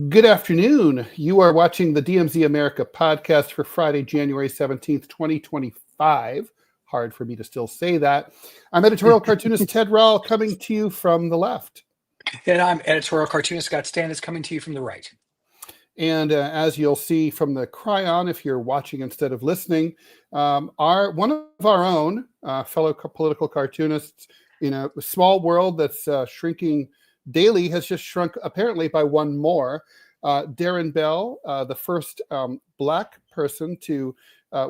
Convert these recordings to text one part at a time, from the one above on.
Good afternoon. You are watching the DMZ America podcast for Friday, January 17th, 2025. Hard for me to still say that. I'm editorial cartoonist Ted Rall coming to you from the left. And I'm editorial cartoonist Scott Stantis coming to you from the right. And as you'll see from the cryon, if you're watching instead of listening, one of our own fellow political cartoonists in a small world that's shrinking daily has just shrunk apparently by one more. Darrin Bell, the first Black person to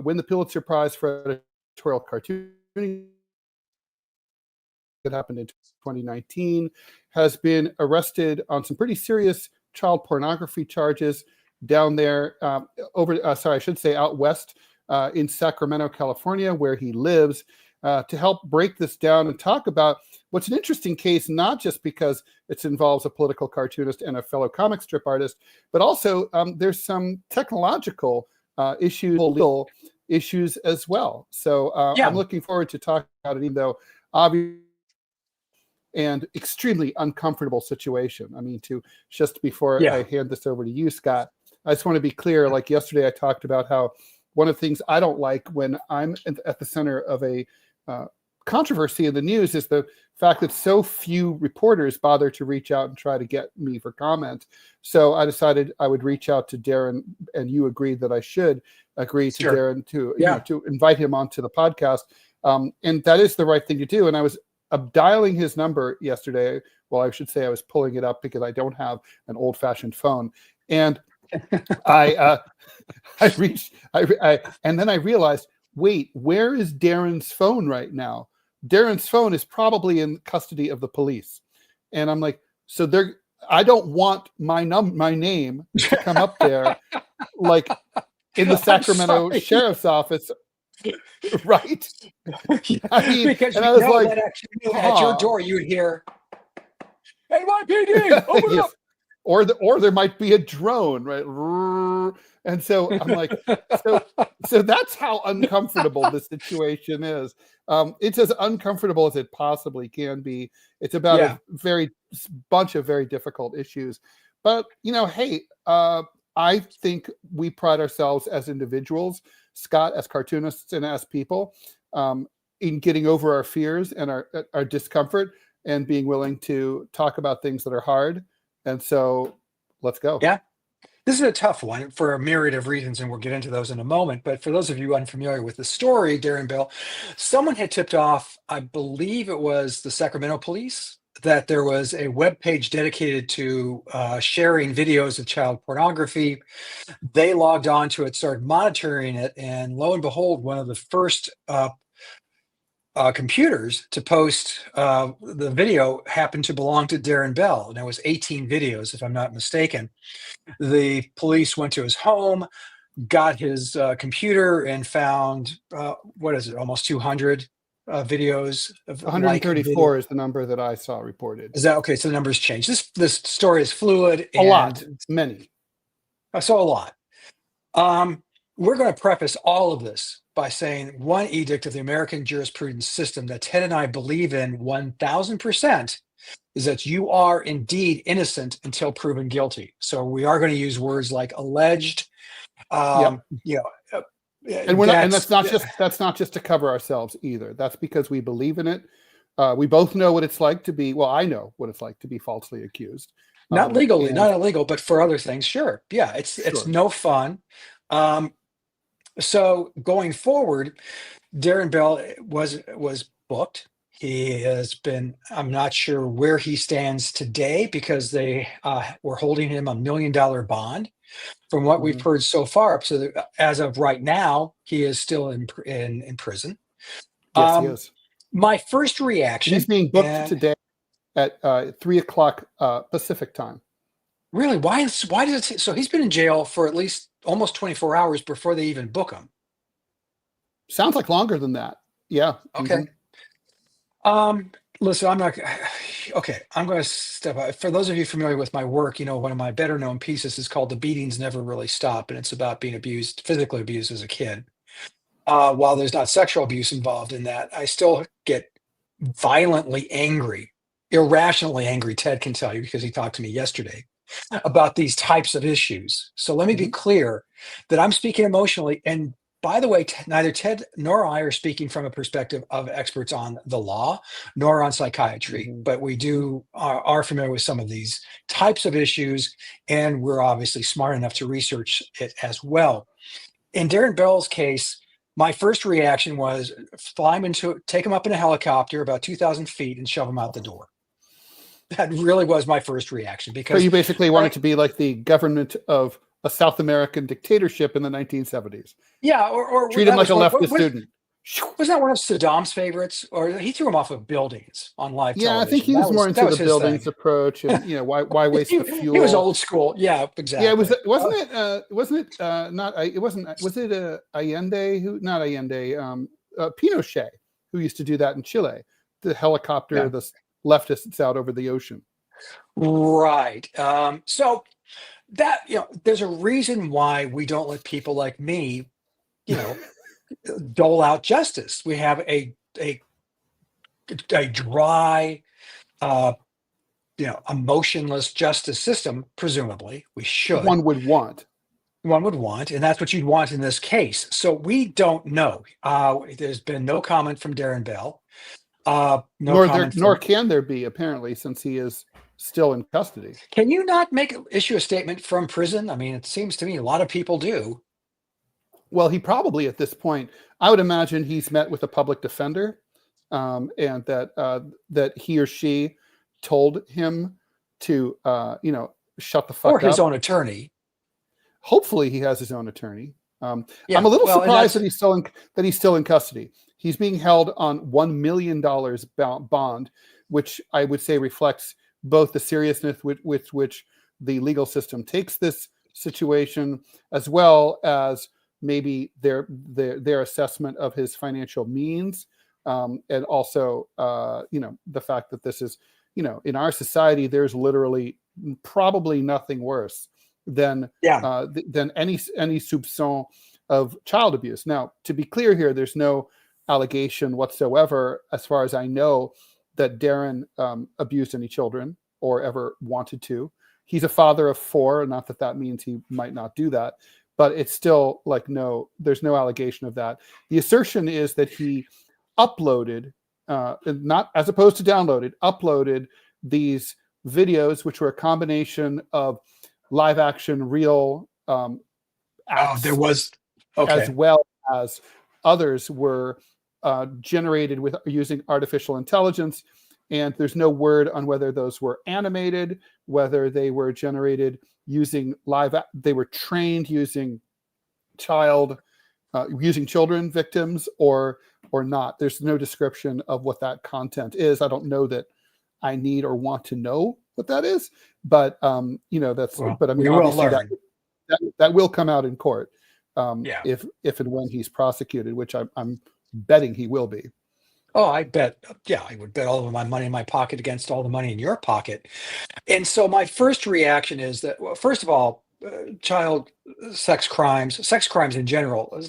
win the Pulitzer Prize for editorial cartooning, that happened in 2019, has been arrested on some pretty serious child pornography charges down there out west in Sacramento, California, where he lives, to help break this down and talk about what's an interesting case, not just because it involves a political cartoonist and a fellow comic strip artist, but also there's some technological legal issues as well. So I'm looking forward to talking about it, even though obviously and extremely uncomfortable situation. I mean, just before I hand this over to you, Scott, I just want to be clear, like yesterday I talked about how one of the things I don't like when I'm at the center of a controversy in the news is the fact that so few reporters bother to reach out and try to get me for comment. So I decided I would reach out to Darrin, and you agreed that I should agree to Darrin to invite him onto the podcast. And that is the right thing to do. And I was dialing his number yesterday. Well, I should say I was pulling it up because I don't have an old-fashioned phone. And and then I realized, wait, where is Darrin's phone right now? Darrin's phone is probably in custody of the police. And I'm like, I don't want my name to come up there like in the Sacramento sheriff's office. Right? I mean, because I was like, that actually, at your door you would hear NYPD, open up. Or there might be a drone, right? And so I'm like, so that's how uncomfortable the situation is. It's as uncomfortable as it possibly can be. It's about a bunch of very difficult issues. But, hey, I think we pride ourselves as individuals, Scott, as cartoonists and as people, in getting over our fears and our discomfort and being willing to talk about things that are hard. And so let's go. Yeah. This is a tough one for a myriad of reasons, and we'll get into those in a moment. But for those of you unfamiliar with the story, Darrin Bell, someone had tipped off, I believe it was the Sacramento police, that there was a web page dedicated to sharing videos of child pornography. They logged on to it, started monitoring it, and lo and behold, one of the first computers to post the video happened to belong to Darrin Bell, and there was 18 videos, if I'm not mistaken. The police went to his home, got his computer, and found almost 200 videos. 134 is the number that I saw reported. Is that okay? So the numbers change. This story is fluid. A lot, many. I saw a lot. We're going to preface all of this by saying one edict of the American jurisprudence system that Ted and I believe in 1000% is that you are indeed innocent until proven guilty. So we are going to use words like alleged. And that's not just to cover ourselves either. That's because we believe in it. We both know what it's like to be. Well, I know what it's like to be falsely accused. Not legally, not illegal, but for other things, sure. Yeah, it's no fun. So going forward, Darrin Bell was booked. He has been, I'm not sure where he stands today because they were holding him $1 million bond. From what we've heard so far, so as of right now, he is still in prison. Yes, he is. My first reaction. He's being booked today at 3:00 Pacific time. Really? Why does it? So he's been in jail for at least almost 24 hours before they even book him. Sounds like longer than that. Yeah. Okay. Listen, I'm going to step out. For those of you familiar with my work, one of my better known pieces is called The Beatings Never Really Stop. And it's about being physically abused as a kid. While there's not sexual abuse involved in that, I still get violently angry, irrationally angry. Ted can tell you because he talked to me yesterday about these types of issues. So let me be Mhm. clear that I'm speaking emotionally. And by the way, neither Ted nor I are speaking from a perspective of experts on the law nor on psychiatry, Mhm. but we are familiar with some of these types of issues, and we're obviously smart enough to research it as well. In Darrin Bell's case, my first reaction was take him up in a helicopter about 2,000 feet and shove him out the door. That really was my first reaction So because, you basically want it to be like the government of a South American dictatorship in the 1970s. yeah, or Treat him that like was a one. leftist student. Was that one of Saddam's favorites, or he threw him off of buildings on live Yeah, I think television? he was more That into the was his buildings thing. approach, and why waste the He was fuel? old school. Yeah, Yeah, exactly. wasn't it not it wasn't was it Allende who not Allende Pinochet who used to do that in Chile, the helicopter Yeah, the leftists out over the ocean. right. So that there's a reason why we don't let people like me, you know, dole out justice. We have a dry, uh, emotionless justice system. Presumably, we should. One would want. One would want, and that's what you'd want in this case. So we don't know. There's been no comment from Darrin Bell. No comment Nor from. can there be, apparently, since he is still in custody. Can you not issue a statement from prison? I mean, it seems to me a lot of people do. Well, he probably at this point, I would imagine he's met with a public defender, and that he or she told him to shut the Or fuck his up. own attorney. Hopefully, he has his own attorney. I'm Yeah. a little Well, and surprised that's that he's still in custody. He's being held on $1 million bond, which I would say reflects both the seriousness with which the legal system takes this situation, as well as maybe their assessment of his financial means, and also the fact that this is in our society there's literally probably nothing worse than yeah. any soupçon of child abuse. Now, to be clear here, there's no allegation whatsoever, as far as I know, that Darrin abused any children or ever wanted to. He's a father of 4, not that that means he might not do that, but it's still like there's no allegation of that. The assertion is that he uploaded, not as opposed to downloaded, uploaded these videos, which were a combination of live action, real Oh, there acts, was. as Okay. well as others were generated with using artificial intelligence. And there's no word on whether those were animated, whether they were generated using they were trained using children victims or not. There's no description of what that content is. I don't know that I need or want to know what that is, but that's. Well, But I mean, we will obviously learn. that will come out in court, Yeah. if and when he's prosecuted, which I'm betting he will be. Oh, I bet. Yeah, I would bet all of my money in my pocket against all the money in your pocket. And so my first reaction is that, well, first of all, child sex crimes in general,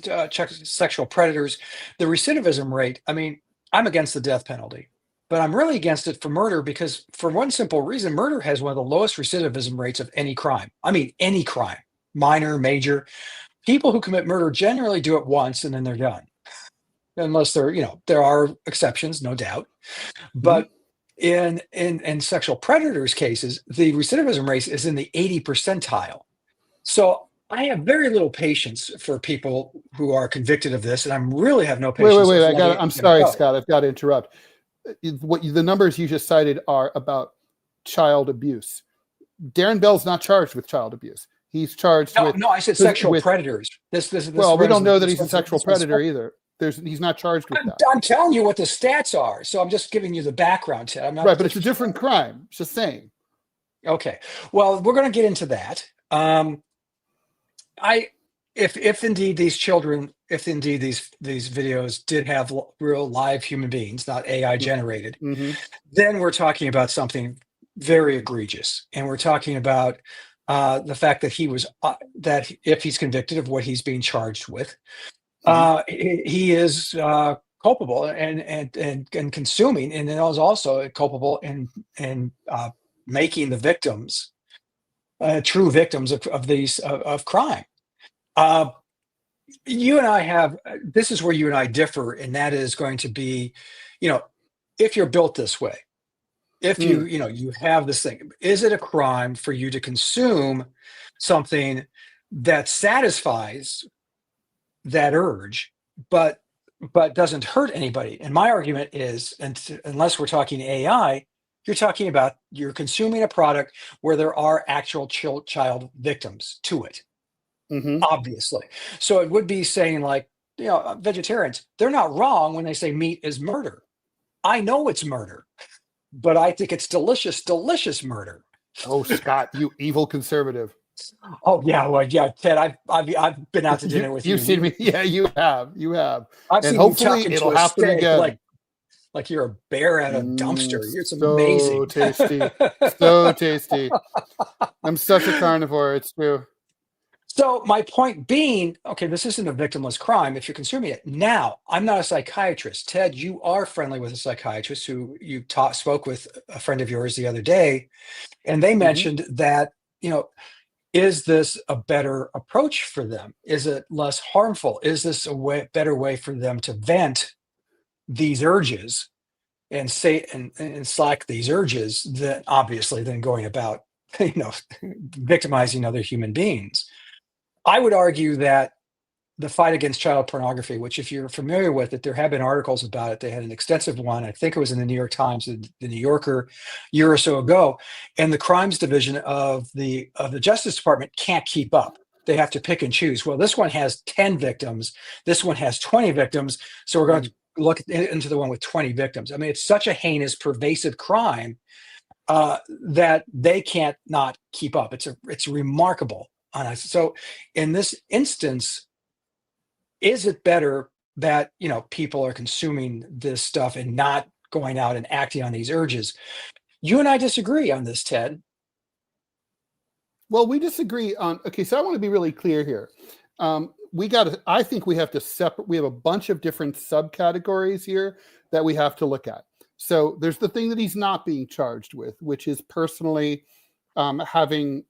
sexual predators, the recidivism rate. I mean, I'm against the death penalty, but I'm really against it for murder because, for one simple reason, murder has one of the lowest recidivism rates of any crime. I mean, any crime, minor, major. People who commit murder generally do it once and then they're done, unless there are exceptions, no doubt. Mhm. But in sexual predators cases, the recidivism rate is in the 80 percentile. So I have very little patience for people who are convicted of this, and I really have no patience Wait. of letting I'm them sorry, go. Scott. I've got to interrupt. The numbers you just cited are about child abuse. Darrin Bell's not charged with child abuse. He's charged No, no, I said sexual with. predators. This Well, we don't runs. know that This he's a runs. sexual This runs. predator either. He's not charged with that. I'm telling you what the stats are, so I'm just giving you the background. I'm not Right, but it's a different crime. Just saying. okay. Well, we're going to get into that. I if indeed these children, if indeed these videos did have real live human beings, not AI generated, Mm-hmm. then we're talking about something very egregious, and we're talking about the fact that that if he's convicted of what he's being charged with, Mm-hmm. he is culpable and consuming, and then is also culpable in making the victims true victims of these of crime. Uh, you and I have this is where you and I differ, and that is going to be, you know, if you're built this way, if Mm, you have this thing, is it a crime for you to consume something that satisfies that urge, but doesn't hurt anybody? And my argument is, unless we're talking AI, you're consuming a product where there are actual child victims to it, hmm obviously. So it would be saying, like, vegetarians, they're not wrong when they say meat is murder. I know it's murder, but I think it's delicious, delicious murder. Oh, Scott, you evil conservative. Oh yeah, well yeah, Ted, I've been out to dinner with You've you. seen me. Yeah, you have. I've And seen you hopefully tuck into it'll a happen steak again. like you're a bear at a dumpster. It's So amazing. tasty. So tasty. I'm such a carnivore. It's true. So my point being, okay, this isn't a victimless crime if you're consuming it. Now, I'm not a psychiatrist. Ted, you are friendly with a psychiatrist who you spoke with a friend of yours the other day, and they hmm mentioned that, is this a better approach for them? Is it less harmful? Is this a better way for them to vent these urges and say and slack these urges, that obviously than going about, victimizing other human beings? I would argue that the fight against child pornography, which, if you're familiar with it, there have been articles about it. They had an extensive one. I think it was in the New York Times, the New Yorker, a year or so ago. And the crimes division of the Justice Department can't keep up. They have to pick and choose. Well, this one has 10 victims. This one has 20 victims. So we're going to look into the one with 20 victims. I mean, it's such a heinous, pervasive crime that they can't not keep up. It's remarkable on us. So in this instance, is it better that people are consuming this stuff and not going out and acting on these urges? You and I disagree on this, Ted. Well, we disagree on. Okay, so I want to be really clear here. I think we have to separate. We have a bunch of different subcategories here that we have to look at. So there's the thing that he's not being charged with, which is personally having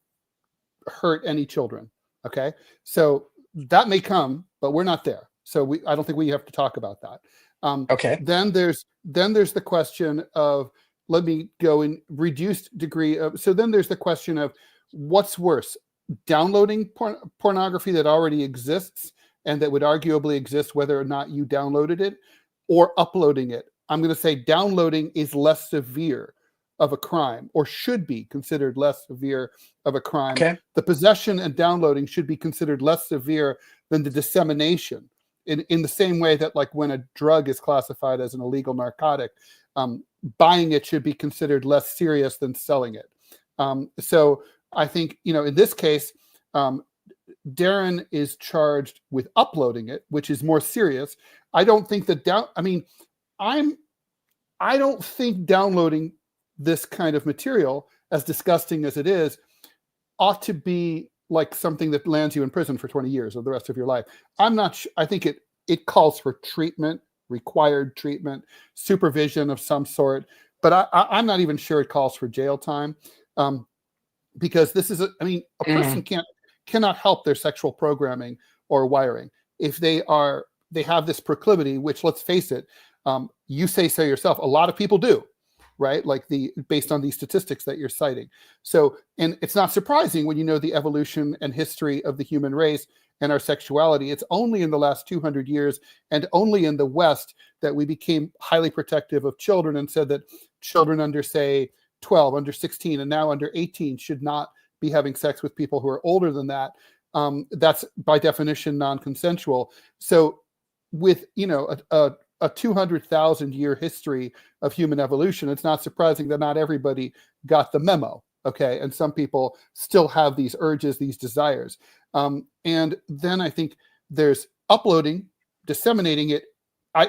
hurt any children. Okay, so that may come, but we're not there. So I don't think we have to talk about that. Okay. Then there's the question of, let me go in reduced degree of. So then there's the question of, what's worse, downloading pornography that already exists and that would arguably exist whether or not you downloaded it, or uploading it? I'm going to say downloading is less severe of a crime, or should be considered less severe of a crime. Okay. The possession and downloading should be considered less severe than the dissemination, in the same way that, like, when a drug is classified as an illegal narcotic, buying it should be considered less serious than selling it. So I think, in this case, Darrin is charged with uploading it, which is more serious. I don't think that I don't think downloading this kind of material, as disgusting as it is, ought to be like something that lands you in prison for 20 years or the rest of your life. I'm not I think it calls for treatment, required treatment, supervision of some sort, but I'm not even sure it calls for jail time, because this is a person cannot help their sexual programming or wiring. If they have this proclivity, which, let's face it, you say so yourself, a lot of people do, right? Like, based on these statistics that you're citing. So, and it's not surprising when you know the evolution and history of the human race and our sexuality. It's only in the last 200 years, and only in the West, that we became highly protective of children and said that children under, say, 12, under 16, and now under 18 should not be having sex with people who are older than that. That's by definition non-consensual. So with a 200,000 year history of human evolution, it's not surprising that not everybody got the memo. Okay, and some people still have these urges, these desires. And then I think there's uploading, disseminating it.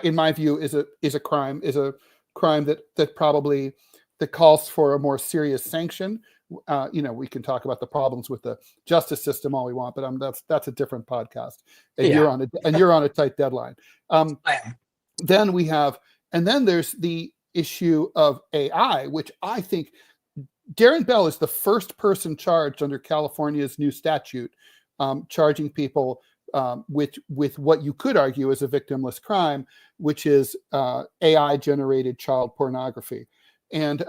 In my view, is a crime that probably that calls for a more serious sanction. We can talk about the problems with the justice system all we want, but that's a different podcast. And you're on a tight deadline. Then there's the issue of AI, which I think Darrin Bell is the first person charged under California's new statute, charging people with what you could argue is a victimless crime, which is AI-generated child pornography. And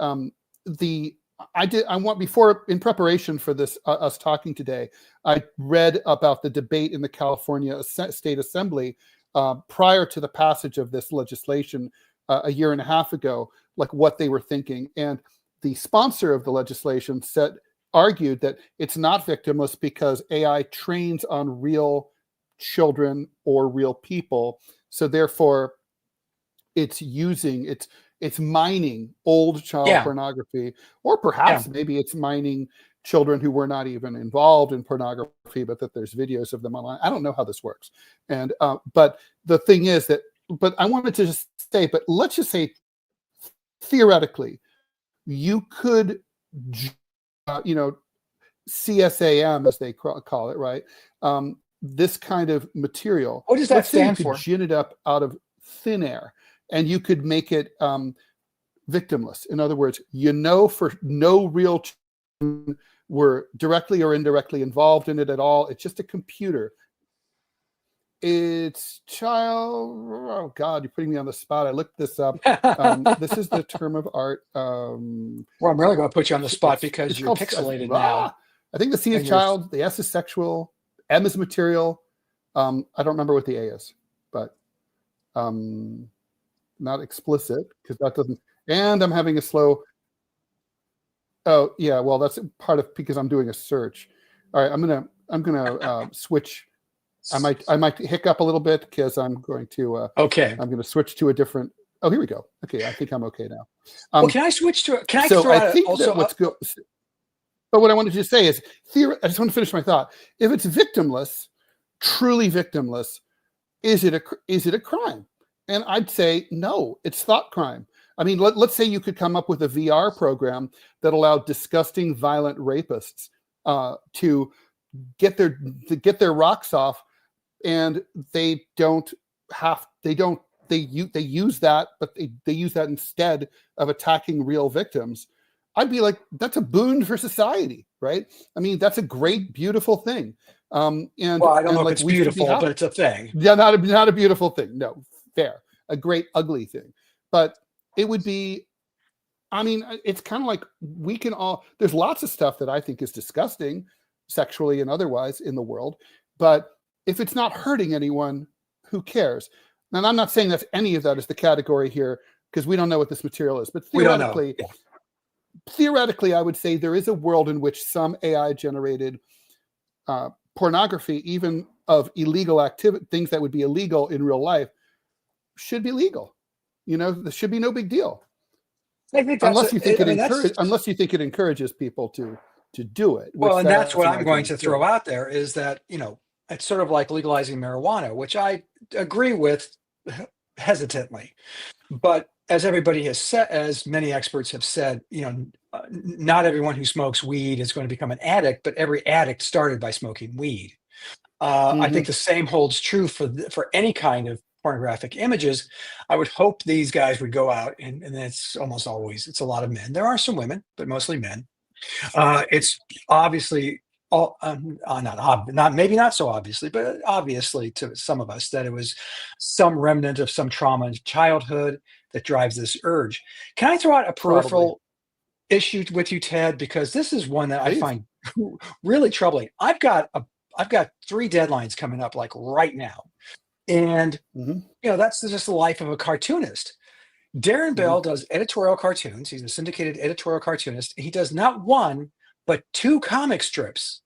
before, in preparation for this, us talking today, I read about the debate in the California State Assembly prior to the passage of this legislation a year and a half ago, like what they were thinking. And the sponsor of the legislation argued that it's not victimless because AI trains on real children or real people. So therefore, it's mining old child pornography, or perhaps maybe it's mining children who were not even involved in pornography, but that there's videos of them online. I don't know how this works. And but the thing is that, but I wanted to just say, but let's just say theoretically, you could, CSAM, as they call it, right? This kind of material. What does that stand for? Gin it up out of thin air, and you could make it victimless. In other words, for no real children were directly or indirectly involved in it at all. It's just a computer. It's oh God, you're putting me on the spot. I looked this up. This is the term of art. Well, I'm really going to put you on the spot because you're pixelated now. I think the C is child, the S is sexual, M is material. I don't remember what the A is, but not explicit, because that doesn't. And I'm having a slow. Oh yeah, well that's part of because I'm doing a search. All right, I'm gonna switch. I might hiccup a little bit because I'm going to. Okay. I'm going to switch to a different. Oh, here we go. Okay, I think I'm okay now. Well, can I switch to? Can I? So I think that what's good. But what I wanted to say is, I just want to finish my thought. If it's victimless, truly victimless, is it a crime? And I'd say no, it's thought crime. I mean, let's say you could come up with a VR program that allowed disgusting, violent rapists to get their rocks off, and they use that, but they use that instead of attacking real victims. I'd be like, that's a boon for society, right? I mean, that's a great, beautiful thing. I don't know if it's beautiful, but it's a thing. Yeah, not a beautiful thing. No, fair. A great, ugly thing. But it would be, I mean, it's kind of like there's lots of stuff that I think is disgusting, sexually and otherwise, in the world. But if it's not hurting anyone, who cares? And I'm not saying that any of that is the category here, because we don't know what this material is. But theoretically, I would say there is a world in which some AI-generated pornography, even of illegal activity, things that would be illegal in real life, should be legal. There should be no big deal. I think unless you think it encourages people to do it. Well, and that's what I'm going to throw out there is that, it's sort of like legalizing marijuana, which I agree with hesitantly. But as everybody has said, as many experts have said, not everyone who smokes weed is going to become an addict, but every addict started by smoking weed. I think the same holds true for any kind of pornographic images. I would hope these guys would go out, and it's almost always, it's a lot of men. There are some women, but mostly men. It's obviously maybe not so obviously, but obviously to some of us that it was some remnant of some trauma in childhood that drives this urge. Can I throw out a peripheral issue with you, Ted? Because this is one that I find really troubling. I've got 3 deadlines coming up like right now. And that's just the life of a cartoonist. Darrin Bell does editorial cartoons. He's a syndicated editorial cartoonist. He does not 1, but 2 comic strips.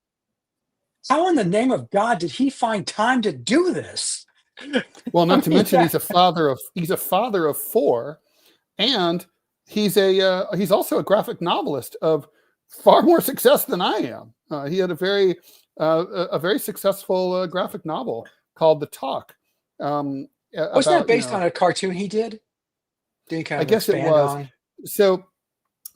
How in the name of God did he find time to do this? Well, not to mention he's a father of 4, and he's also a graphic novelist of far more success than I am. He had a very successful graphic novel called The Talk. Wasn't that based on a cartoon he did? Did he kind of guess it was. On? So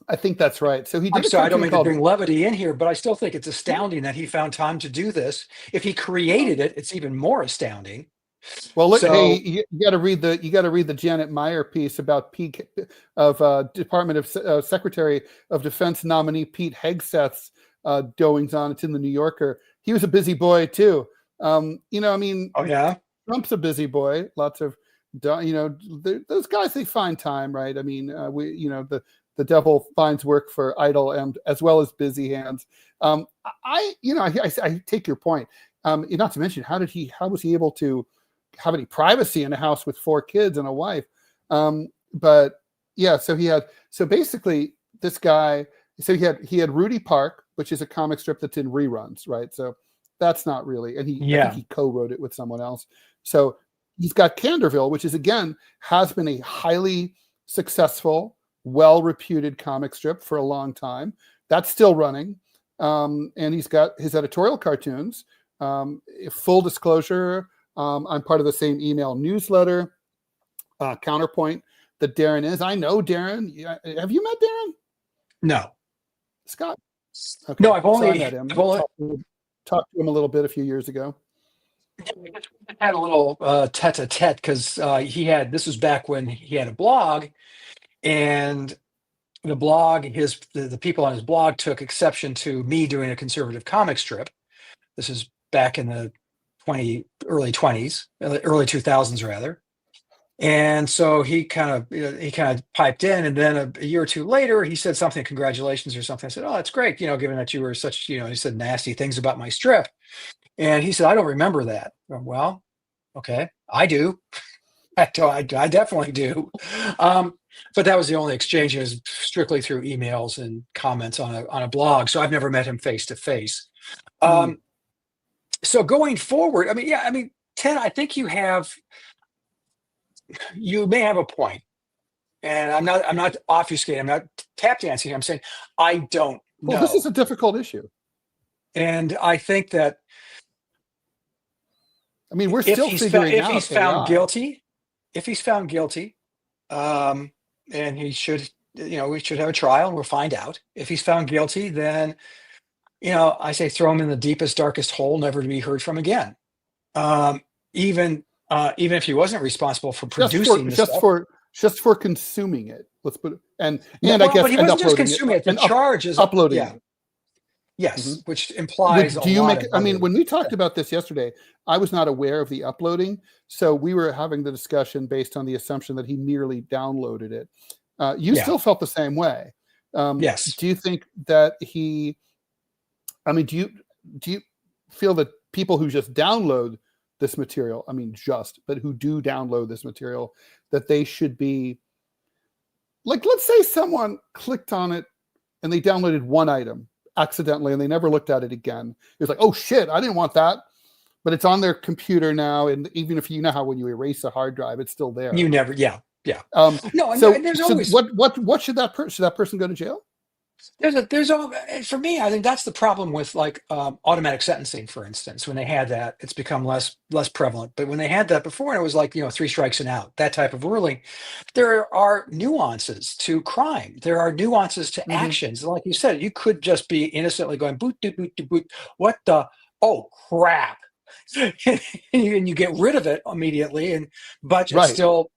I think that's right. So he did. I'm sorry, I don't mean to bring levity in here, but I still think it's astounding that he found time to do this. If he created it, it's even more astounding. Well, look, hey, So, you got to read the Janet Meyer piece about Pete Department of Secretary of Defense nominee Pete Hegseth's goings on. It's in the New Yorker. He was a busy boy too. I mean, oh yeah, Trump's a busy boy. Lots of, those guys, they find time, right? I mean, the devil finds work for idle and as well as busy hands. I take your point. Not to mention, how was he able to have any privacy in a house with 4 kids and a wife? But yeah, so basically this guy, he had Rudy Park, which is a comic strip that's in reruns, right? So that's not really, and I think yeah, he co-wrote it with someone else. So he's got Canterville, which is again has been a highly successful, well-reputed comic strip for a long time. That's still running. And he's got his editorial cartoons. Full disclosure, I'm part of the same email newsletter, Counterpoint, that Darrin is. I know Darrin. Have you met Darrin? no, Scott? Okay. no. So I met him. I've only Talked to him a little bit a few years ago. had a little tete-a-tete because this was back when he had a blog, and the blog, the people on his blog took exception to me doing a conservative comic strip. This is back in the early 20s, early 2000s rather. And so he kind of piped in, and then a year or two later, he said something, congratulations or something. I said, oh, that's great, given that you were such, he said nasty things about my strip. And he said, I don't remember that. Well, okay, I do. I definitely do. But that was the only exchange. It was strictly through emails and comments on a blog. So I've never met him face to face. So going forward, Ted, I think you may have a point. And I'm not obfuscating. I'm not tap dancing. I'm saying I don't know. Well, this is a difficult issue. And I think that we're still figuring out if he's found guilty, and he should, we should have a trial and we'll find out. If he's found guilty, then, I say throw him in the deepest, darkest hole, never to be heard from again. Even if he wasn't responsible for producing just for consuming it. Let's put it, and I guess, but he wasn't just consuming it. The charge is uploading yeah. it. Yes, Mm-hmm. which implies do you make? When we talked about this yesterday, I was not aware of the uploading, so we were having the discussion based on the assumption that he merely downloaded it. You still felt the same way. Yes. Do you think that he? Do you feel that people who just download this material, but who do download this material, that they should be like, let's say someone clicked on it and they downloaded one item accidentally and they never looked at it again. It was like, oh shit, I didn't want that. But it's on their computer now. And even if how when you erase a hard drive, it's still there. You never, yeah. No, so there's always what should that person go to jail? For me, I think that's the problem with automatic sentencing, for instance. When they had that, it's become less prevalent. But when they had that before, and it was 3 strikes and out, that type of ruling, there are nuances to crime. There are nuances to actions. Like you said, you could just be innocently going boot, boot, boot, boot. What the? Oh crap! and you get rid of it immediately, but it's still,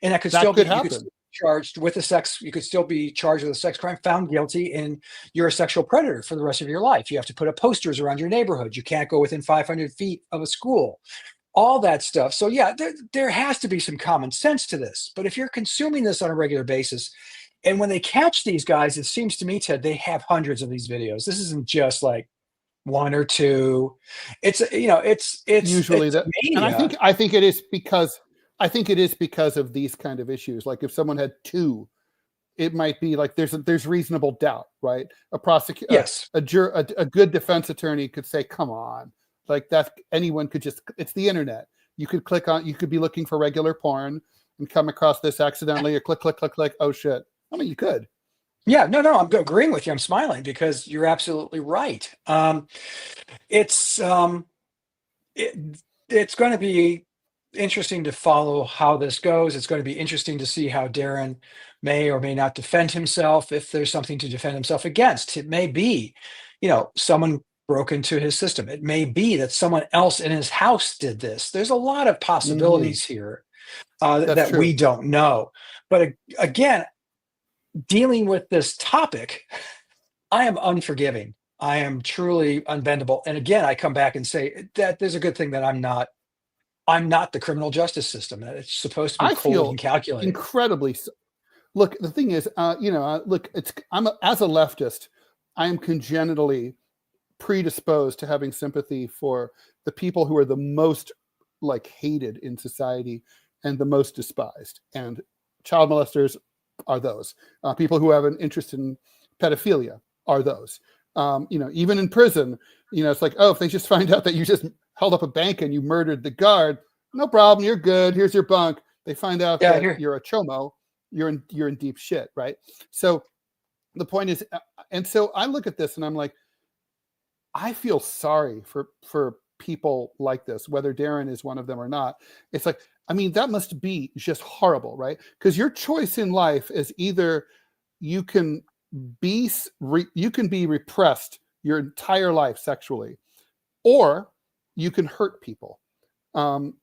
and that could still be happen. Charged with you could still be charged with a sex crime, found guilty, and you're a sexual predator for the rest of your life. You have to put up posters around your neighborhood. You can't go within 500 feet of a school, all that stuff. So yeah, there has to be some common sense to this. But if you're consuming this on a regular basis, and when they catch these guys, it seems to me, Ted, they have hundreds of these videos. This isn't just like 1 or 2. It's usually that. And I think it is because of these kind of issues. Like if someone had 2, it might be like there's reasonable doubt, right? A prosecutor, yes, a good defense attorney could say, "Come on, like that." Anyone could it's the internet. You could you could be looking for regular porn and come across this accidentally, or click, click, click, click. Oh shit! You could. Yeah, no, I'm agreeing with you. I'm smiling because you're absolutely right. It's going to be interesting to follow how this goes. It's going to be interesting to see how Darrin may or may not defend himself, if there's something to defend himself against. It may be, someone broke into his system. It may be that someone else in his house did this. There's a lot of Hmm. possibilities here That's that we true. don't know. But again, dealing with this topic, I am unforgiving. I am truly unbendable. And again, I come back and say that there's a good thing that I'm not the criminal justice system. That it's supposed to be I cold feel and calculated. incredibly. Look, the thing is, look, as a leftist, I am congenitally predisposed to having sympathy for the people who are the most like hated in society and the most despised. And child molesters are those. People who have an interest in pedophilia are those. Even in prison, it's like, oh, if they just find out that you just held up a bank and you murdered the guard, no problem, you're good. Here's your bunk. They find out Yeah, that here. you're a chomo, you're in deep shit, right? So the point is, and so I look at this and I'm like, I feel sorry for people like this, whether Darrin is one of them or not. It's like, I mean, that must be just horrible, right? Because your choice in life is either you can be repressed your entire life sexually, or you can hurt people, and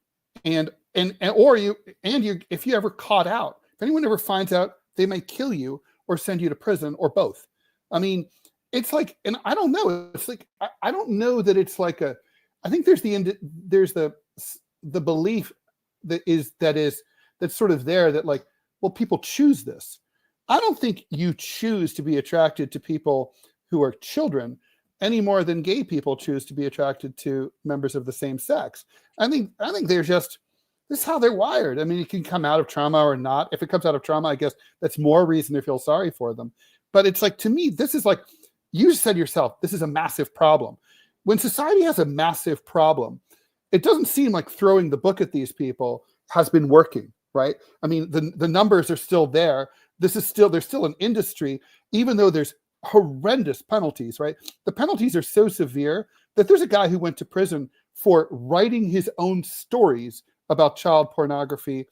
or you if you ever caught out, if anyone ever finds out, they may kill you or send you to prison or both. I mean, it's like, and I don't know. It's like I don't know that it's like a. I think there's the belief that's sort of there that like, well, people choose this. I don't think you choose to be attracted to people who are children any more than gay people choose to be attracted to members of the same sex. I think they're just, this is how they're wired. I mean, it can come out of trauma or not. If it comes out of trauma, I guess that's more reason to feel sorry for them. But it's like, to me, this is like, you said yourself, this is a massive problem. When society has a massive problem, it doesn't seem like throwing the book at these people has been working, right? I mean, the numbers are still there. There's still an industry, even though there's horrendous penalties, right? The penalties are so severe that there's a guy who went to prison for writing his own stories about child pornography,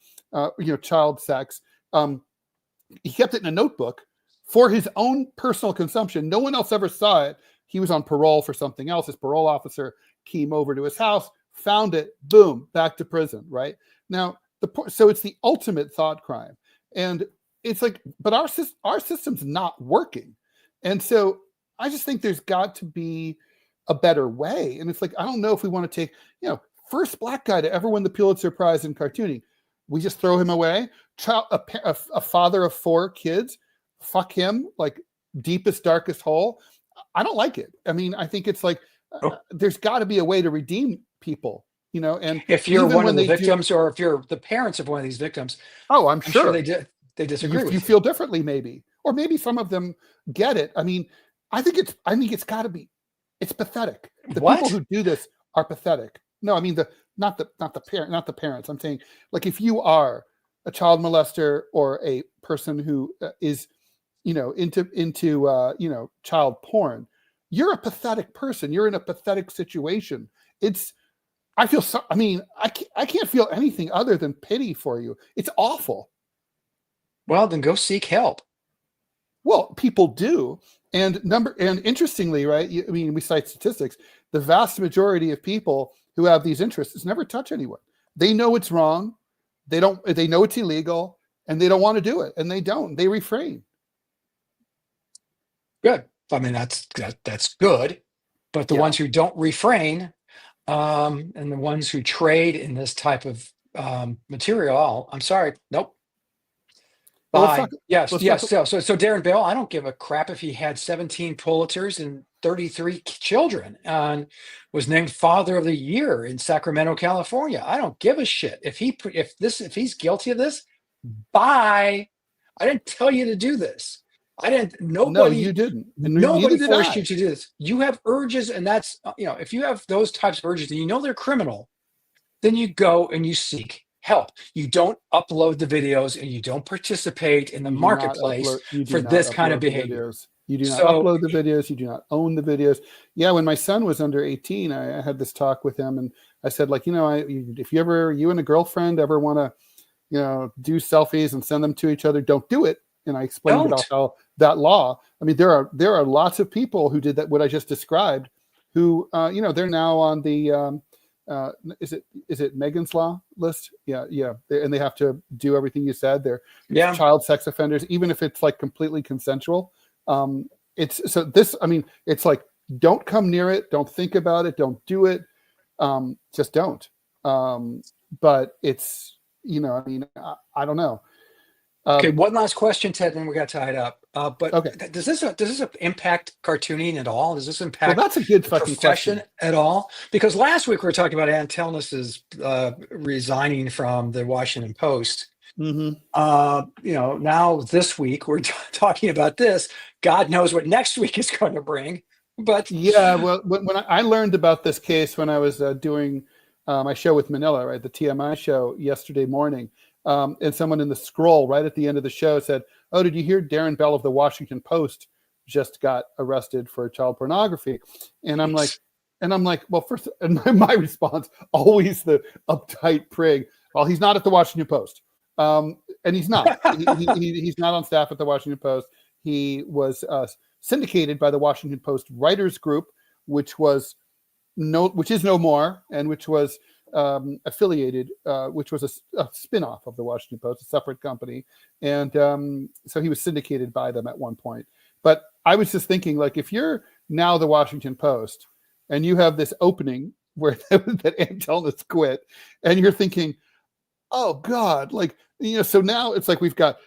child sex. He kept it in a notebook for his own personal consumption. No one else ever saw it. He was on parole for something else. His parole officer came over to his house, found it, boom, back to prison, right? Now, so it's the ultimate thought crime. And it's like, but our system's not working. And so I just think there's got to be a better way. And it's like, I don't know if we want to take, first black guy to ever win the Pulitzer Prize in cartooning. We just throw him away. A father of 4 kids, fuck him, like deepest, darkest hole. I don't like it. I mean, I think it's like, there's got to be a way to redeem people, and if you're one of the victims, or if you're the parents of one of these victims, I'm sure they disagree with you feel differently, maybe, or maybe some of them get it. I mean, I think it's got to be, it's pathetic. The people who do this are pathetic. No, I mean not the parents. I'm saying, like, if you are a child molester or a person who is, into child porn, you're a pathetic person. You're in a pathetic situation. I can't feel anything other than pity for you. It's awful. Well, then go seek help. Well, people do. And interestingly, right? We cite statistics. The vast majority of people who have these interests never touch anyone. They know it's wrong. They know it's illegal, and they don't want to do it. And they refrain. Good. I mean, that's good. But the ones who don't refrain, and the ones who trade in this type of material, I'm sorry, nope. Bye. Yes. So Darrin Bell, I don't give a crap if he had 17 Pulitzers and 33 children and was named Father of the Year in Sacramento, California. I don't give a shit if he's guilty of this. Bye. I didn't tell you to do this. No, you didn't. Nobody forced you to do this. You have urges, and that's, if you have those types of urges and they're criminal, then you go and you seek help. You don't upload the videos and you don't participate in the marketplace for this kind of behavior. You do not upload the videos. You do not own the videos. Yeah, when my son was under 18, I had this talk with him, and I said, like, if you and a girlfriend ever want to, do selfies and send them to each other, don't do it. And I explained about how that law. I mean, there are lots of people who did that, what I just described, who, they're now on the, is it Megan's Law list? Yeah. And they have to do everything you said. They're child sex offenders, even if it's like completely consensual. It's like, don't come near it. Don't think about it. Don't do it. Just don't. But it's, I don't know. Okay, one last question, Ted, then we got tied up. But okay. does this impact cartooning at all? Does this impact that's a good fucking profession question at all? Because last week we were talking about Antelnis's resigning from the Washington Post. Mm-hmm. Now this week we're talking about this. God knows what next week is going to bring. But yeah, well, when I learned about this case when I was doing my show with Manila, right, the TMI show yesterday morning. And someone in the scroll right at the end of the show said, "Oh, did you hear Darrin Bell of the Washington Post just got arrested for child pornography?" And I'm like, well, first, and my response, always the uptight prig, well, he's not at the Washington Post. And he's not. He's not on staff at the Washington Post. He was syndicated by the Washington Post Writers Group, which is no more, and which was affiliated, which was a spin-off of the Washington Post, a separate company. And so he was syndicated by them at one point. But I was just thinking, like, if you're now the Washington Post and you have this opening where that Antelnis quit, and you're thinking, oh God, like, so now it's like we've got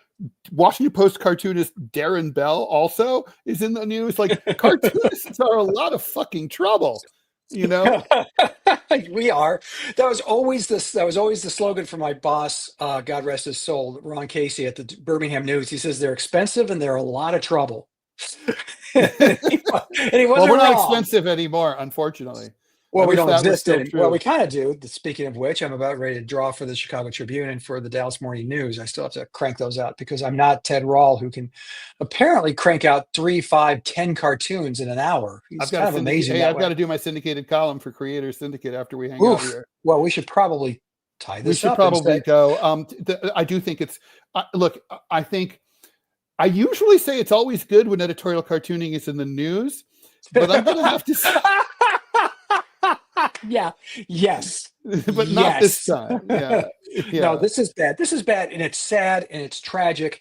Washington Post cartoonist Darrin Bell also is in the news. Like, cartoonists are a lot of fucking trouble. We are. That was always the slogan for my boss, God rest his soul, Ron Casey at the Birmingham News. He says they're expensive and they're a lot of trouble. and he wasn't well, we're not wrong. expensive anymore, unfortunately. Well, we don't exist anymore. Well, we kind of do. Speaking of which, I'm about ready to draw for the Chicago Tribune and for the Dallas Morning News. I still have to crank those out because I'm not Ted Rall, who can apparently crank out 3, 5, 10 cartoons in an hour. He's kind of amazing. Hey, I've got to do my syndicated column for Creators Syndicate after we hang out here. Well, we should probably tie this up. We should probably go. I do think it's look. I think I usually say it's always good when editorial cartooning is in the news, but I'm going to have to say. Yeah. Yes. But not this time. Yeah. No, this is bad. This is bad, and it's sad, and it's tragic,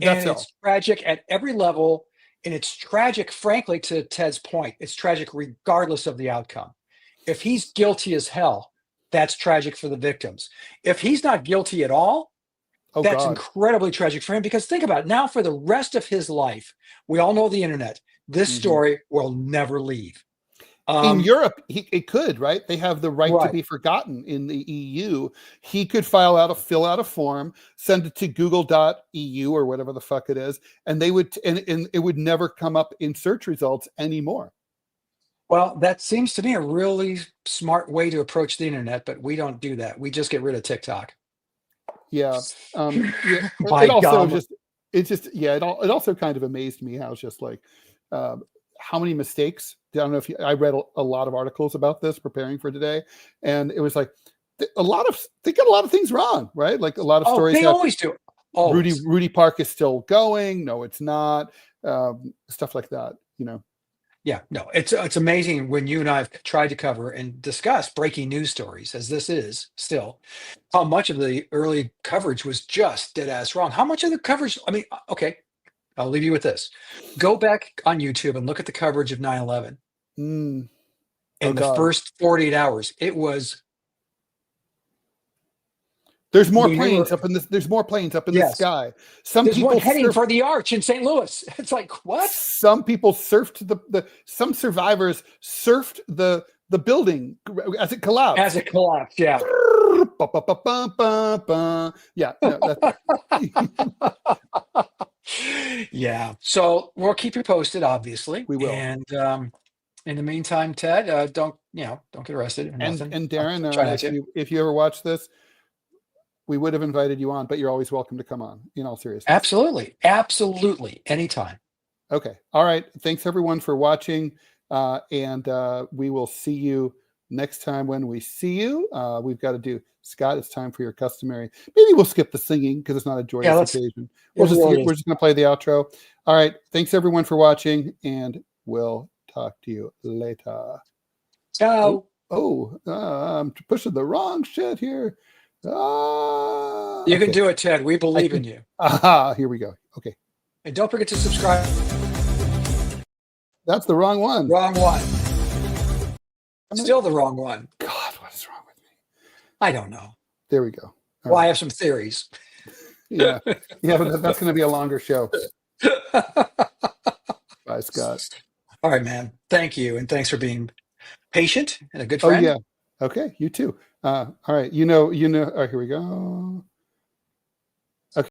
and it's tragic at every level, and it's tragic, frankly, to Ted's point. It's tragic regardless of the outcome. If he's guilty as hell, that's tragic for the victims. If he's not guilty at all, that's incredibly tragic for him, because think about it. Now, for the rest of his life, we all know the internet. This story will never leave. In Europe, it could, right? They have the right to be forgotten. In the EU, he could fill out a form, send it to google.eu or whatever the fuck it is, and they would, and it would never come up in search results anymore. Well, that seems to me a really smart way to approach the internet, but we don't do that. We just get rid of TikTok. Yeah. It also kind of amazed me how it's just like, how many mistakes. I don't know if I read a lot of articles about this preparing for today, and it was like they got a lot of things wrong, right? Like a lot of stories. They always do. Always. Rudy Park is still going. No, it's not. Stuff like that, Yeah, no, it's amazing when you and I have tried to cover and discuss breaking news stories, as this is still, how much of the early coverage was just dead ass wrong. How much of the coverage? I mean, okay, I'll leave you with this. Go back on YouTube and look at the coverage of 9/11. In the first 48 hours, it was. There's more planes up in the sky. There's one heading for the arch in St. Louis. It's like, what? Some people surfed some survivors surfed the building as it collapsed. Yeah. Yeah. Yeah. So we'll keep you posted, obviously. We will. And in the meantime, Ted, don't get arrested. And Darrin, if you ever watch this, we would have invited you on, but you're always welcome to come on, in all seriousness. Absolutely. Anytime. Okay. All right. Thanks everyone for watching. And we will see you next time when we see you. We've got to do, Scott, it's time for your customary. Maybe we'll skip the singing because it's not a joyous occasion. We're just going to play the outro. All right. Thanks everyone for watching, and we'll talk to you later. Ciao. I'm pushing the wrong shit here. You can Okay. do it, Ted. We I believe in can. you. Here we go. Okay. And don't forget to subscribe. That's the wrong one. Wrong one. Still the wrong one. God, what is wrong with me? I don't know. There we go. Well, I have some theories. Yeah, but that's going to be a longer show. Bye, Scott. All right, man. Thank you, and thanks for being patient and a good Oh friend. yeah. Okay, you too. All right. Here we go.